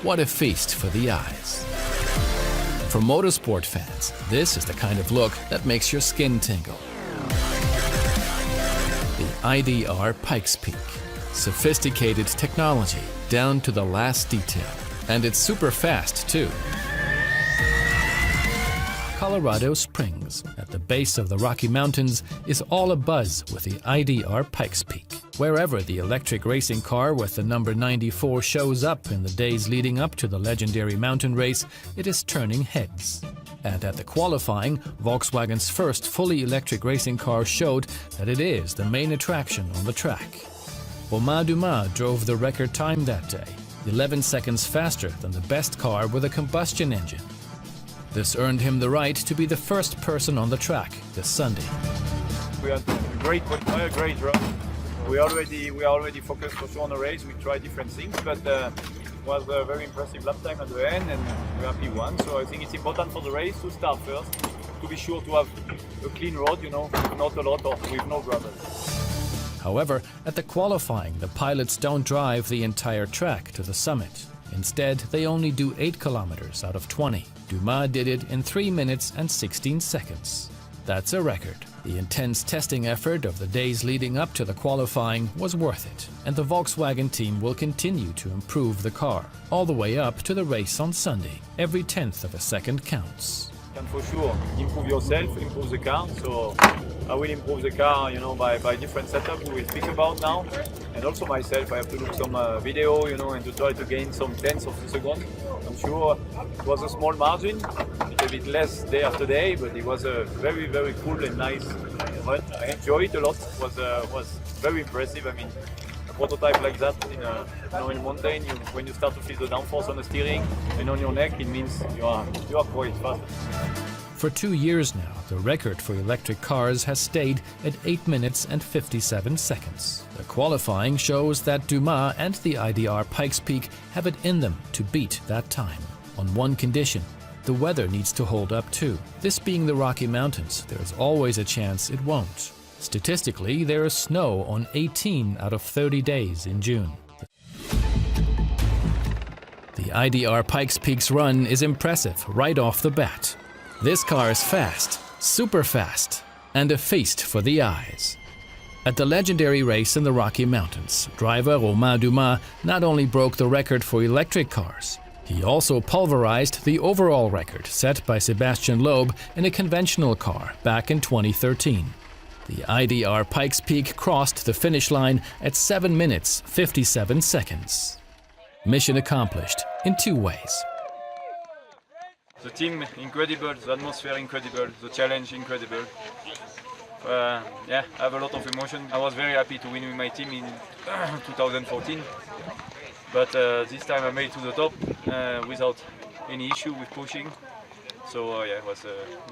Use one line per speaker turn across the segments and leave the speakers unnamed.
What a feast for the eyes. For motorsport fans, this is the kind of look that makes your skin tingle. The IDR Pikes Peak. Sophisticated technology down to the last detail. And it's super fast too. Colorado Springs, at the base of the Rocky Mountains, is all abuzz with the IDR Pikes Peak. Wherever the electric racing car with the number 94 shows up in the days leading up to the legendary mountain race, it is turning heads. And at the qualifying, Volkswagen's first fully electric racing car showed that it is the main attraction on the track. Romain Dumas drove the record time that day, 11 seconds faster than the best car with a combustion engine. This earned him the right to be the first person on the track this Sunday.
We had a great qualifier, great run. We are already focused for sure on the race. We tried different things, but it was a very impressive lap time at the end, and we're happy one. So I think it's important for the race to start first, to be sure to have a clean road, not a lot or with no gravel.
However, at the qualifying, the pilots don't drive the entire track to the summit. Instead, they only do 8 kilometers out of 20. Dumas did it in 3 minutes and 16 seconds. That's a record. The intense testing effort of the days leading up to the qualifying was worth it, and the Volkswagen team will continue to improve the car, all the way up to the race on Sunday. Every tenth of a second counts.
You can for sure improve yourself, improve the car. So I will improve the car, by different setup we will speak about now. And also myself, I have to look some video, and to try to gain some tenths of a second. I'm sure it was a small margin, a bit less day after day, but it was a very, very cool and nice run. I enjoyed it a lot. It was very impressive. I mean, a prototype like that in a mountain, when you start to feel the downforce on the steering and on your neck, it means you are quite fast.
For 2 years now, the record for electric cars has stayed at 8 minutes and 57 seconds. The qualifying shows that Dumas and the IDR Pikes Peak have it in them to beat that time. On one condition: the weather needs to hold up too. This being the Rocky Mountains, there's always a chance it won't. Statistically, there is snow on 18 out of 30 days in June. The IDR Pikes Peak's run is impressive right off the bat. This car is fast, super fast, and a feast for the eyes. At the legendary race in the Rocky Mountains, driver Romain Dumas not only broke the record for electric cars, he also pulverized the overall record set by Sébastien Loeb in a conventional car back in 2013. The IDR Pikes Peak crossed the finish line at 7 minutes 57 seconds. Mission accomplished in 2 ways.
The team incredible, the atmosphere incredible, the challenge incredible. I have a lot of emotion. I was very happy to win with my team in 2014, but this time I made it to the top without any issue with pushing. So it was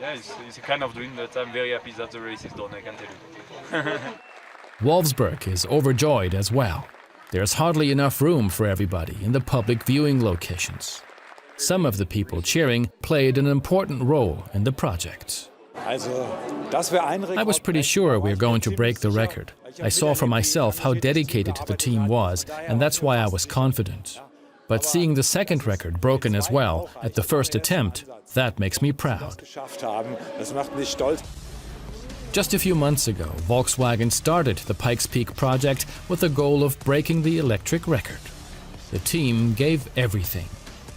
it's a kind of dream, but I'm very happy that the race is done, I can tell you.
Wolfsburg is overjoyed as well. There's hardly enough room for everybody in the public viewing locations. Some of the people cheering played an important role in the project. I was pretty sure we were going to break the record. I saw for myself how dedicated the team was, and that's why I was confident. But seeing the second record broken as well at the first attempt, that makes me proud. Just a few months ago, Volkswagen started the Pikes Peak project with the goal of breaking the electric record. The team gave everything,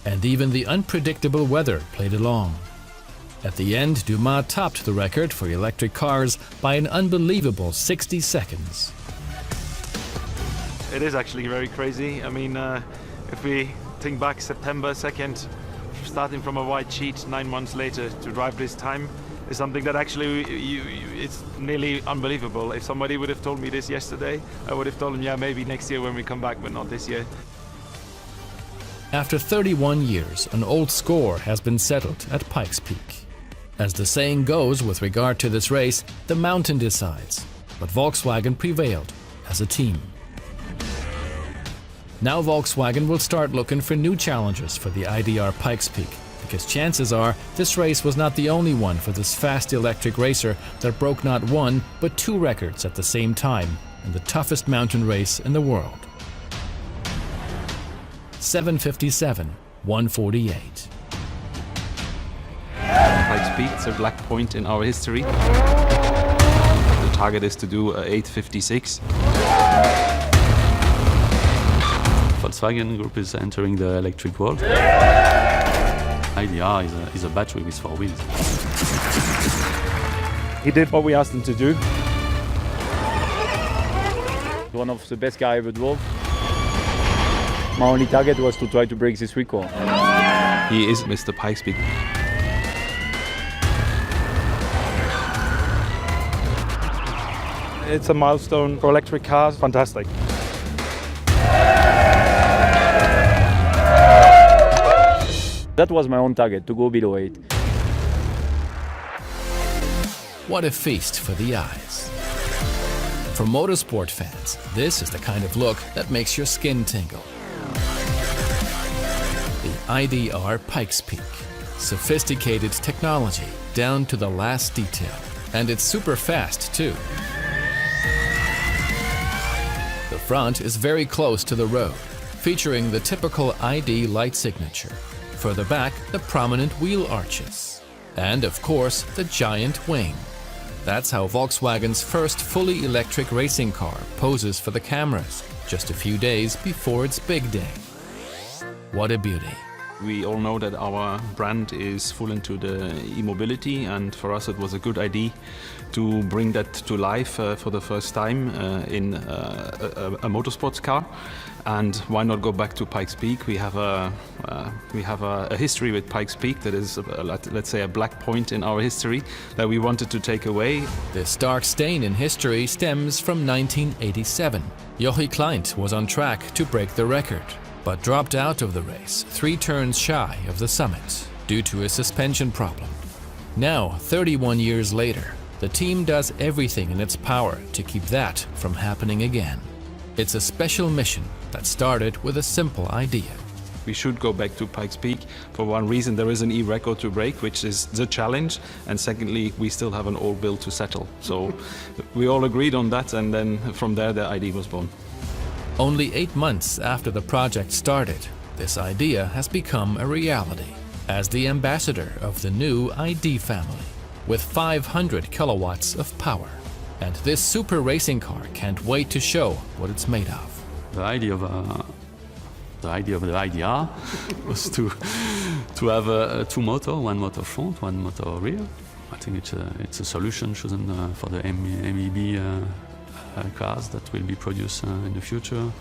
and even the unpredictable weather played along. At the end, Dumas topped the record for electric cars by an unbelievable 60 seconds.
It is actually very crazy. I mean, if we think back September 2nd, starting from a white sheet 9 months later to drive this time is something that actually it's nearly unbelievable. If somebody would have told me this yesterday, I would have told them, yeah, maybe next year when we come back, but not this year.
After 31 years, an old score has been settled at Pikes Peak. As the saying goes with regard to this race, the mountain decides, but Volkswagen prevailed as a team. Now Volkswagen will start looking for new challenges for the IDR Pikes Peak, because chances are this race was not the only one for this fast electric racer that broke not 1 but 2 records at the same time in the toughest mountain race in the world. 7:57, 1:48.
Pikes Peak, it's a black point in our history. The target is to do 8:56.
Volkswagen Group is entering the electric world. IDR is a battery with 4 wheels.
He did what we asked him to do.
One of the best car I ever drove. My only target was to try to break this record.
He is Mr. Pikes Peak.
It's a milestone for electric cars. Fantastic.
That was my own target, to go below 8.
What a feast for the eyes. For motorsport fans, this is the kind of look that makes your skin tingle. The IDR Pikes Peak. Sophisticated technology down to the last detail. And it's super fast too. The front is very close to the road, featuring the typical ID light signature. Further back, the prominent wheel arches. And of course, the giant wing. That's how Volkswagen's first fully electric racing car poses for the cameras, just a few days before its big day. What a beauty.
We all know that our brand is full into the e-mobility, and for us it was a good idea to bring that to life for the first time in a motorsports car. And why not go back to Pikes Peak? We have a history with Pikes Peak that is, let's say, a black point in our history that we wanted to take away.
This dark stain in history stems from 1987. Jochi Kleint was on track to break the record, but dropped out of the race 3 turns shy of the summit due to a suspension problem. Now, 31 years later, the team does everything in its power to keep that from happening again. It's a special mission that started with a simple idea.
We should go back to Pikes Peak. For one reason, there is an e-record to break, which is the challenge, and secondly, we still have an old bill to settle. So we all agreed on that, and then from there the ID was born.
Only 8 months after the project started, this idea has become a reality as the ambassador of the new ID family, with 500 kilowatts of power. And this super racing car can't wait to show what it's made of.
The idea of the IDR was to have a 2 motor, 1 motor front, 1 motor rear. I think it's a solution chosen for the MEB cars that will be produced in the future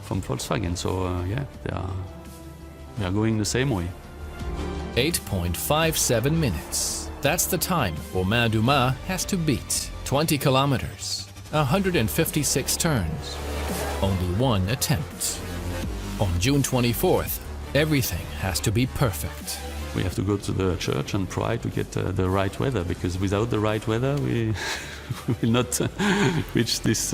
from Volkswagen. So yeah, they are going the same way.
8.57 minutes. That's the time Romain Dumas has to beat. 20 kilometers, 156 turns, only 1 attempt. On June 24th, everything has to be perfect.
We have to go to the church and try to get the right weather, because without the right weather, we will not reach this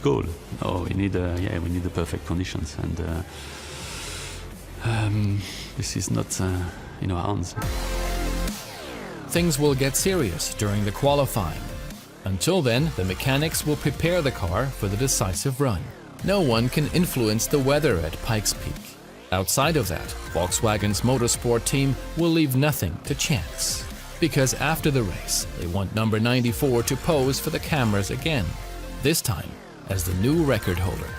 goal. No, we need the perfect conditions, and this is not in our hands.
Things will get serious during the qualifying. Until then, the mechanics will prepare the car for the decisive run. No one can influence the weather at Pikes Peak. Outside of that, Volkswagen's motorsport team will leave nothing to chance. Because after the race, they want number 94 to pose for the cameras again, this time as the new record holder.